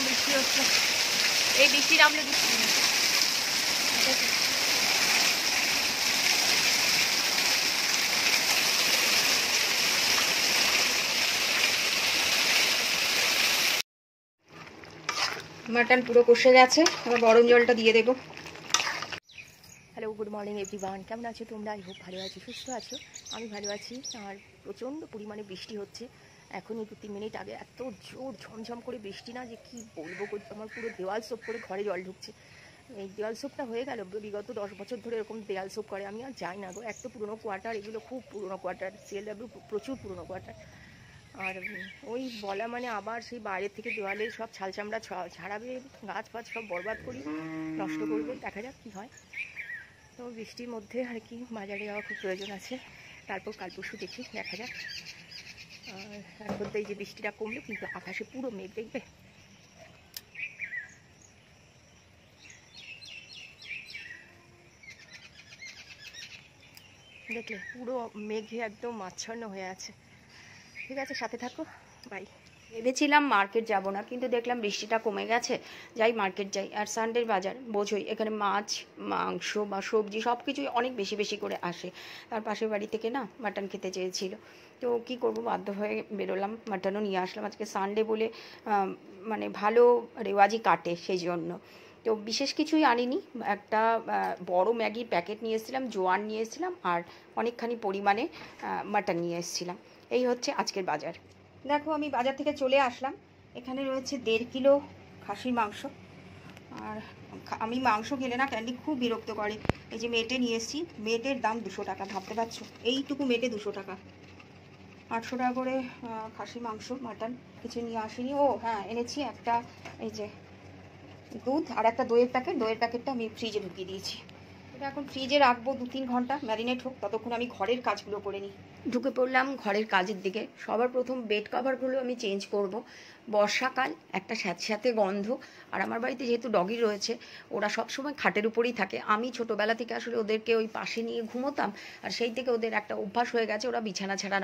বৃষ্টি হচ্ছে, এই বৃষ্টি নামলে বৃষ্টি নেই। মাটন পুরো কষে গেছে, এবার গরম জলটা দিয়ে দেবো। হ্যালো, গুড মর্নিং এভরিওয়ান, কেমন আছো তোমরা? আই হোপ ভালো আছো, সুস্থ আছো। আমি ভালো আছি। আর প্রচণ্ড পরিমাণে বৃষ্টি হচ্ছে। এখনই 2-3 মিনিট আগে এত জোর ঝমঝম করে বৃষ্টি না, যে কি বলবো। আমার পুরো দেওয়াল সোপ করে ঘরে জল ঢুকছে। এই দেওয়াল সোপটা হয়ে গেল, বিগত 10 বছর ধরে এরকম দেওয়াল সোপ করে। আমি আর যাই না গো, এত পুরোনো কোয়ার্টার, এগুলো খুব পুরোনো কোয়ার্টার, সিএলডব্লিউ প্রচুর পুরোনো কোয়ার্টার। আর ওই বলা মানে আবার সেই বাইরের থেকে দেওয়ালে সব ছাল চামড়া ছাড়াবে, গাছ ফাছ সব বরবাদ করি, নষ্ট করবে। দেখা যাক কী হয়। তো বৃষ্টির মধ্যে আর কি বাজারে যাওয়া খুব প্রয়োজন আছে। তারপর কাল পরশু দেখি, দেখা যাক। আর এখন তো এই যে বৃষ্টিটা কমলো, কিন্তু আকাশে পুরো মেঘ, দেখবে। দেখলে পুরো মেঘে একদম আচ্ছন্ন হয়ে আছে। ঠিক আছে, সাথে থাকো, বাই। ভেবেছিলাম মার্কেট যাব না, কিন্তু দেখলাম বৃষ্টিটা কমে গেছে, যাই মার্কেট যাই। আর সানডের বাজার বোঝোই, এখানে মাছ মাংস বা সবজি সব কিছুই অনেক বেশি বেশি করে আসে। তার পাশের বাড়ি থেকে না মাটন খেতে চেয়েছিল, তো কি করব, বাধ্য হয়ে বেরোলাম, মাটনও নিয়ে আসলাম। আজকে সানডে বলে মানে ভালো রেওয়াজি কাটে, সেই জন্য। তো বিশেষ কিছুই আনিনি, একটা বড় ম্যাগির প্যাকেট নিয়ে এসেছিলাম, জোয়ান নিয়ে এসেছিলাম, আর অনেকখানি পরিমাণে মাটন নিয়ে এসেছিলাম। এই হচ্ছে আজকের বাজার। দেখো, আমি বাজার থেকে চলে আসলাম। এখানে রয়েছে 1.5 কিলো খাসির মাংস। আর আমি মাংস খেলে না ক্যান্ডি খুব বিরক্ত করে। এই যে মেটে নিয়ে এসেছি, মেটের দাম 200 টাকা, ভাবতে পারছো? এইটুকু মেটে 200 টাকা। 800 টাকা করে খাসির মাংস, মাটন কিছু নিয়ে আসিনি। ও হ্যাঁ, এনেছি একটা এই যে দুধ আর একটা দইয়ের প্যাকেট। দইয়ের প্যাকেটটা আমি ফ্রিজে ঢুকিয়ে দিয়েছি। এটা এখন ফ্রিজে রাখবো 2-3 ঘন্টা ম্যারিনেট হোক, ততক্ষণ আমি ঘরের কাজগুলো করে নিই। ঢুকে পড়লাম ঘরের কাজের দিকে। সবার প্রথম বেড কভারগুলো আমি চেঞ্জ করব। বর্ষাকাল, একটা স্যাঁতস্যাঁতে গন্ধ। আর আমার বাড়িতে যেহেতু ডগি রয়েছে, ওরা সবসময় খাটের উপরেই থাকে। আমি ছোটোবেলা থেকে আসলে ওদেরকে ওই পাশে নিয়ে ঘুমোতাম, আর সেই থেকে ওদের একটা অভ্যাস হয়ে গেছে, ওরা বিছানা ছাড়া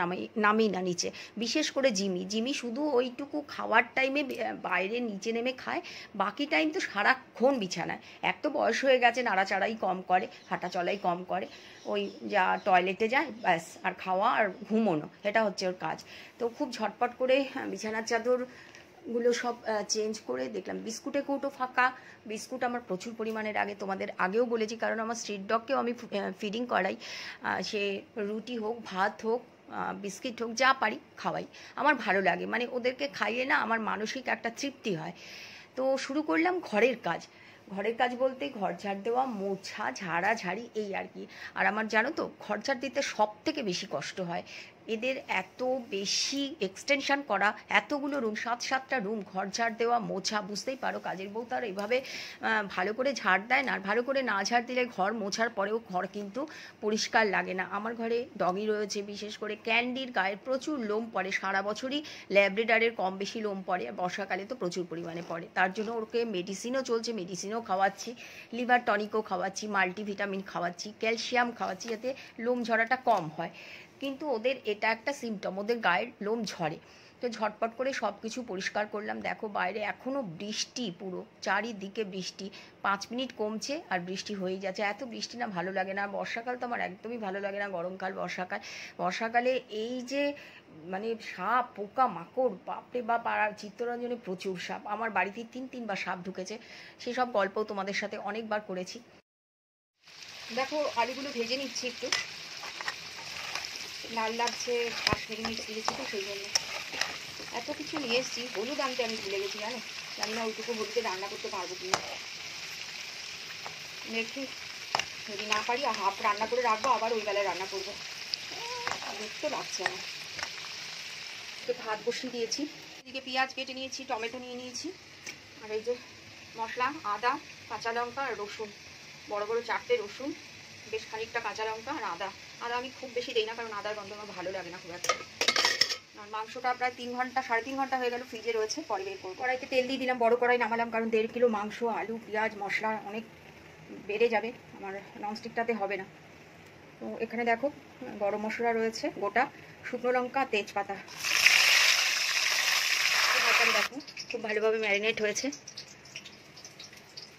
নামেই না নিচে। বিশেষ করে জিমি শুধু ওইটুকু খাওয়ার টাইমে বাইরে নিচে নেমে খায়, বাকি টাইম তো সারাক্ষণ বিছানায়। এক তো বয়স হয়ে গেছে, নাড়াচাড়াই কম করে, হাঁটা চলাই কম করে, ওই যা টয়লেটে যায় ব্যাস, আর খাওয়া আর ঘুমোনো, এটা হচ্ছে ওর কাজ। তো খুব ঝটপট করে বিছানার চাদরগুলো সব চেঞ্জ করে দেখলাম বিস্কুটে কৌটো ফাঁকা। বিস্কুট আমার প্রচুর পরিমাণের আগে, তোমাদের আগেও বলেছি, কারণ আমার স্ট্রিট ডগকেও আমি ফিডিং করাই। সে রুটি হোক, ভাত হোক, বিস্কিট হোক, যা পারি খাওয়াই। আমার ভালো লাগে, মানে ওদেরকে খাইয়ে না আমার মানসিক একটা তৃপ্তি হয়। তো শুরু করলাম ঘরের কাজ। ঘরের কাজ বলতে ঘর ঝাড় দেওয়া, মোছা, ঝাড়াঝাড়ি, এই আর কি। আর আমার জানো তো, ঘর ঝাড় দিতে সব থেকে বেশি কষ্ট হয়। এদের এত বেশি এক্সটেনশন করা, এতগুলো রুম, 7-7টা রুম, ঘর ঝাড় দেওয়া, মোছা, বুঝতেই পারো কাজের বউ তার এভাবে ভালো করে ঝাড় দেয় না। আর ভালো করে না ঝাড় দিলে ঘর মোছার পরেও ঘর কিন্তু পরিষ্কার লাগে না। আমার ঘরে ডগি রয়েছে, বিশেষ করে ক্যান্ডির গায়ের প্রচুর লোম পড়ে, সারা বছরই ল্যাব্রেডারের কম বেশি লোম পড়ে, আর বর্ষাকালে তো প্রচুর পরিমাণে পড়ে। তার জন্য ওকে মেডিসিনও চলছে, মেডিসিনও খাওয়াচ্ছি, লিভার টনিকও খাওয়াচ্ছি, মাল্টিভিটামিন খাওয়াচ্ছি, ক্যালসিয়াম খাওয়াচ্ছি, যাতে লোম ঝরাটা কম হয়। কিন্তু ওদের এটা একটা সিমটম, ওদের গায়ের লোম ঝরে। তো ঝটপট করে সব কিছু পরিষ্কার করলাম। দেখো বাইরে এখনও বৃষ্টি, পুরো চারিদিকে বৃষ্টি। 5 মিনিট কমছে আর বৃষ্টি হয়েই যাচ্ছে। এত বৃষ্টি না ভালো লাগে না। বর্ষাকাল তো আমার একদমই ভালো লাগে না, গরমকাল, বর্ষাকালে এই যে মানে সাপ, পোকা মাকড়, বাপরে বাপ। আর চিত্তরঞ্জনে প্রচুর সাপ, আমার বাড়িতে 3-3বার সাপ ঢুকেছে। সেসব গল্পও তোমাদের সাথে অনেকবার করেছি। দেখো আলুগুলো ভেজে নিচ্ছি একটু, লাল লাগছে, কাশ্মীরি মির্চ দিয়েছি তো সেই জন্য। এত কিছু নিয়ে এসেছি, হলুদ আনতে আমি ভুলে গেছি, জানি না ওইটুকু হলুদে রান্না করতে পারবো কি না। দেখি যদি না পারি হাফ রান্না করে রাখবো, আবার ওই বেলায় রান্না করবো। দেখতে লাগছে আমার। ভাত বসিয়ে দিয়েছি, এদিকে পেঁয়াজ কেটে নিয়েছি, টমেটো নিয়ে নিয়েছি, আর এই যে মশলা, আদা, কাঁচা লঙ্কা আর রসুন, বড় বড় 4টে রসুন, বেশ খানিকটা কাঁচা লঙ্কা আর আদা। আমি খুব বেশি দিই না, কারণ আদার গন্ধ আমার ভালো লাগে না খুব একটা। আর মাংসটা প্রায় 3 ঘন্টা, 3.5 ঘন্টা হয়ে গেল ফ্রিজে রয়েছে, পরে বের করবো। কড়াইতে তেল দিয়ে দিলাম, বড় কড়াই নামালাম, কারণ 1.5 কিলো মাংস, আলু, পেঁয়াজ, মশলা অনেক বেড়ে যাবে, আমার ননস্টিকটাতে হবে না। তো এখানে দেখো গরম মশলা রয়েছে গোটা, শুকনো লঙ্কা, তেজপাতা, দেখো খুব ভালোভাবে ম্যারিনেট হয়েছে।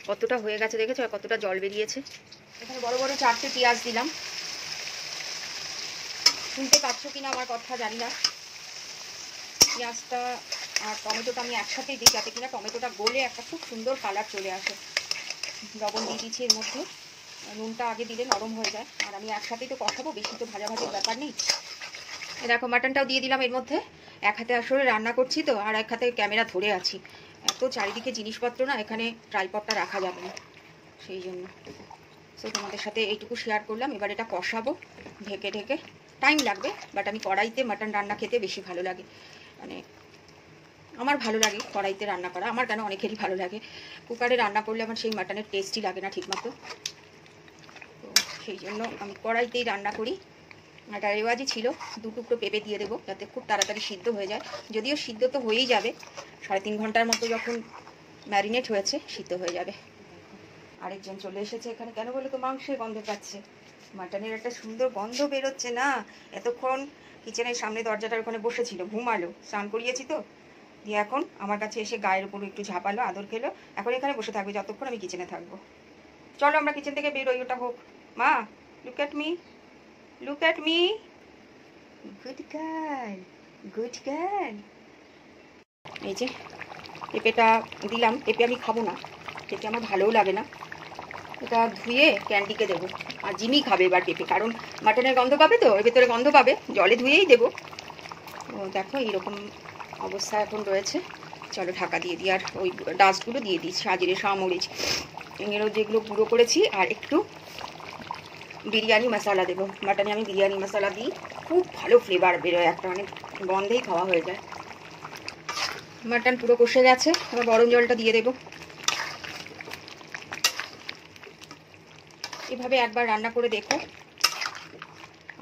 কতটা হয়ে গেছে দেখেছো, আর কতটা জল বেরিয়েছে। এখানে বড় বড় 4টে পেঁয়াজ দিলাম। শুনতে পাচ্ছ কিনা আমার কথা জানি না। পেঁয়াজটা আর টমেটোটা আমি একসাথেই দিই, যাতে কিনা টমেটোটা গলে একটা খুব সুন্দর কালার চলে আসে। লবণ দিয়ে দিচ্ছি এর মধ্যে, নুনটা আগে দিলে নরম হয়ে যায়। আর আমি একসাথেই তো কষাবো, বেশি তো ভাজাভাজির ব্যাপার নেই। দেখো মাটনটাও দিয়ে দিলাম এর মধ্যে। এক হাতে আসলে রান্না করছি তো, আর এক হাতে ক্যামেরা ধরে আছি। এত চারিদিকে জিনিসপত্র না, এখানে ট্রাইপডটা রাখা যাবে না, সেই জন্য। সো তোমাদের সাথে এইটুকু শেয়ার করলাম। এবার এটা কষাবো ঢেকে ঢেকে। টাইম লাগবে, বাট আমি কড়াইতে মাটন রান্না খেতে বেশি ভালো লাগে। মানে আমার ভালো লাগে কড়াইতে রান্না করা, আমার কেন অনেকেরই ভালো লাগে। কুকারে রান্না করলে আমার সেই মাটনের টেস্টই লাগে না ঠিকমতো। তো সেই জন্য আমি কড়াইতেই রান্না করি। একটা রেওয়াজি ছিল, 2 টুকরো পেঁপে দিয়ে দেবো যাতে খুব তাড়াতাড়ি সিদ্ধ হয়ে যায়। যদিও সিদ্ধ তো হয়েই যাবে, 3.5 ঘন্টার মতো যখন ম্যারিনেট হয়েছে সিদ্ধ হয়ে যাবে। আরেকজন চলে এসেছে এখানে, কেন বলে তো মাংসের গন্ধ পাচ্ছে। মাটনের একটা সুন্দর গন্ধ বেরোচ্ছে না। এতক্ষণ কিচেনের সামনে দরজাটার ওখানে বসেছিল, ঘুমালো, স্নান করিয়েছি তো, দিয়ে এখন আমার কাছে এসে গায়ের উপর একটু ঝাঁপালো, আদর খেলো। এখন এখানে বসে থাকবে যতক্ষণ আমি কিচেনে থাকবো। চলো আমরা কিচেন থেকে বেরোই, ওটা হোক। মা, look at me, look at me, good girl, good girl. এই যে পেঁপেটা দিলাম। পেঁপে আমি খাবো না, পেঁপে আমার ভালোও লাগে না। এটা ধুয়ে ক্যান্ডিকে দেবো, আর জিমি খাবে এবার পেঁপে, কারণ মাটনের গন্ধ পাবে তো, এর ভেতরে গন্ধ পাবে, জলে ধুয়েই দেবো। ও দেখো এইরকম অবস্থা এখন রয়েছে। চলো ঢাকা দিয়ে দিই, আর ওই ডাস্টগুলো দিয়ে দিই, সাজিরে সামরিচ এগুলো যেগুলো গুঁড়ো করেছি, আর একটু বিরিয়ানি মশলা দেবো। মাটনে আমি বিরিয়ানি মশলা দিই, খুব ভালো ফ্লেভার বেরোয়, একটা মানে গন্ধেই খাওয়া হয়ে যায়। মাটন পুরো কষে গেছে, এবার গরম জলটা দিয়ে দেবো। এভাবে একবার রান্না করে দেখো,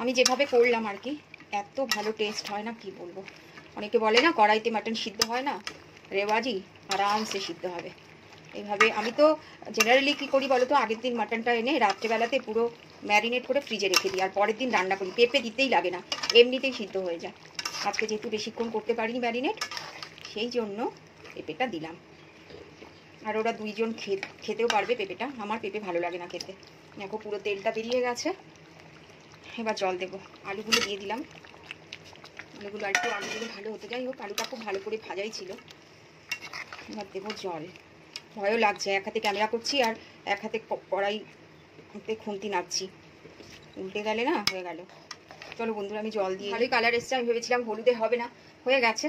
আমি যেভাবে করলাম আর কি, এত ভালো টেস্ট হয় না কি বলবো। অনেকে বলে না কড়াইতে মাটন সিদ্ধ হয় না, রেওয়াজি আরামসে সিদ্ধ হবে এইভাবে। আমি তো জেনারেলি কী করি বলো তো, আগের দিন মাটনটা এনে রাত্রেবেলাতে পুরো ম্যারিনেট করে ফ্রিজে রেখে দিই, আর পরের দিন রান্না করি। পেঁপে দিতেই লাগে না, এমনিতেই সিদ্ধ হয়ে যায়। আজকে যেহেতু বেশিক্ষণ করতে পারিনি ম্যারিনেট, সেই জন্য পেঁপেটা দিলাম। আর ওরা 2 জন খেতেও পারবে পেঁপেটা, আমার পেঁপে ভালো লাগে না খেতে। দেখো পুরো তেলটা বেরিয়ে গেছে। এবার জল দেবো, আলুগুলো দিয়ে দিলাম। আলুগুলো আর একটু আলুগুলো ভালো হতে, যাই হোক আলুটা খুব ভালো করে ভাজাই ছিল। এবার দেবো জল। ভয়ও লাগছে, এক হাতে ক্যামেরা করছি আর এক হাতে কড়াইতে খুন্তি নাড়ছি, উল্টে গেলে না হয়ে গেল। চলো বন্ধুরা আমি জল দিয়ে, ভালোই কালার এসছে। আমি ভেবেছিলাম হলুদে হবে না, হয়ে গেছে।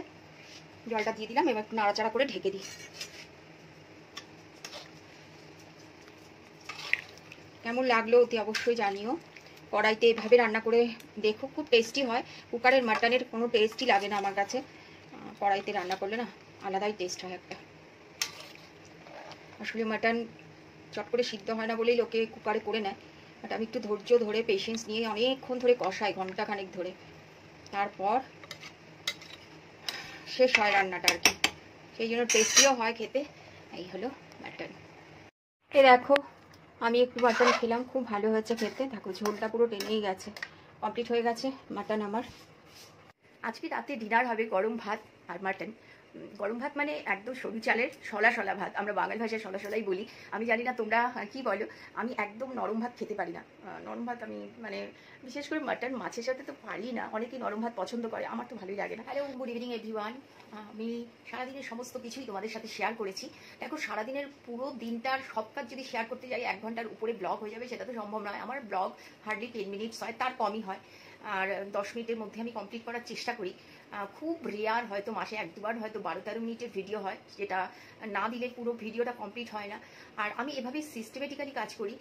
জলটা দিয়ে দিলাম, এবার একটু নাড়াচাড়া করে ঢেকে দিই। কেমন লাগলো অতি অবশ্যই জানিও। কড়াইতে এভাবে রান্না করে দেখো, খুব টেস্টি হয়। কুকারের মাটনের কোনো টেস্টই লাগে না আমার কাছে, কড়াইতে রান্না করলে না আলাদাই টেস্ট হয় একটা। আসলে মাটন চট করে সিদ্ধ হয় না বলেই লোকে কুকারে করে নেয়, বাট আমি একটু ধৈর্য ধরে পেশেন্স নিয়ে অনেকক্ষণ ধরে কষাই, ঘন্টাখানেক ধরে, তারপর শেষ হয় রান্নাটা আর কি। সেই জন্য টেস্টিও হয় খেতে। এই হলো মাটন। এ দেখো আমি একটু মাটন খেলাম, খুব ভালো হয়েছে খেতে। দেখো ঝোলটা পুরো টেনেই গেছে, কমপ্লিট হয়ে গেছে মাটন আমার। আজকে রাতে ডিনার হবে গরম ভাত আর মাটন। গরম ভাত মানে একদম সরু চালের শলা শলা ভাত, আমরা বাঙালি ভাষায় শলা শলাই বলি। আমি জানি না তোমরা কি বলো, আমি একদম নরম ভাত খেতে পারি না। নরম ভাত আমি মানে বিশেষ করে মাটন মাছের সাথে তো পারি না। অনেকেই নরম ভাত পছন্দ করে, আমার তো ভালোই লাগে না। Hello, good evening everyone. আমি সারাদিনের সমস্ত কিছুই তোমাদের সাথে শেয়ার করেছি। দেখো সারাদিনের পুরো দিনটার সব কাজ যদি শেয়ার করতে যাই 1 ঘন্টার উপরে ব্লগ হয়ে যাবে, সেটা তো সম্ভব নয়। আমার ব্লগ হার্ডলি 10 মিনিটস হয়, তার কমই হয়। আর 10 মিনিটের মধ্যে আমি কমপ্লিট করার চেষ্টা করি। খুব রেয়ার, হয়তো মাসে 1-2বার হয়তো 12-13 মিনিটের ভিডিও হয়, যেটা না দিলে পুরো ভিডিওটা কমপ্লিট হয় না। আর আমি এভাবেই সিস্টেমেটিক্যালি কাজ করি,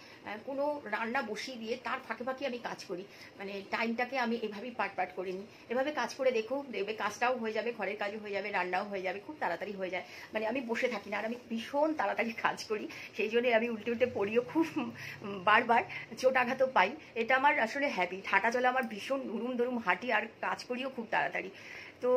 কোনো রান্না বসিয়ে দিয়ে তার ফাঁকে ফাঁকে আমি কাজ করি, মানে টাইমটাকে আমি এভাবেই পার্ট করে নিই। এভাবে কাজ করে দেখো, দেখবে কাজটাও হয়ে যাবে, ঘরের কাজও হয়ে যাবে, রান্নাও হয়ে যাবে, খুব তাড়াতাড়ি হয়ে যায়। মানে আমি বসে থাকি না, আর আমি ভীষণ তাড়াতাড়ি কাজ করি, সেই জন্যই আমি উল্টে উল্টে পড়িও খুব, বারবার চোট আঘাতও পাই। এটা আমার আসলে হ্যাবিট। হাঁটা চলা আমার ভীষণ, ধরুম হাঁটি আর কাজ করিও খুব তাড়াতাড়ি। তো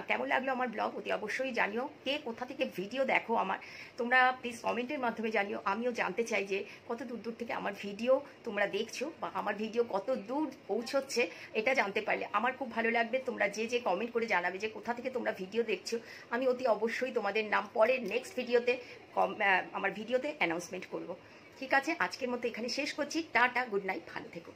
কেমন লাগলো আমার ব্লগ অতি অবশ্যই জানিও। কে কোথা থেকে ভিডিও দেখো আমার, তোমরা প্লিজ কমেন্টের মাধ্যমে জানিও। আমিও জানতে চাই যে কত দূর দূর থেকে আমার ভিডিও তোমরা দেখছো বা আমার ভিডিও কত দূর পৌঁছচ্ছে, এটা জানতে পারলে আমার খুব ভালো লাগবে। তোমরা যে যে কমেন্ট করে জানাবে যে কোথা থেকে তোমরা ভিডিও দেখছো, আমি অতি অবশ্যই তোমাদের নাম পরের নেক্সট ভিডিওতে আমার ভিডিওতে অ্যানাউন্সমেন্ট করব। ঠিক আছে, আজকের মতো এখানে শেষ করছি। টাটা, গুড নাইট, ভালো থেকো।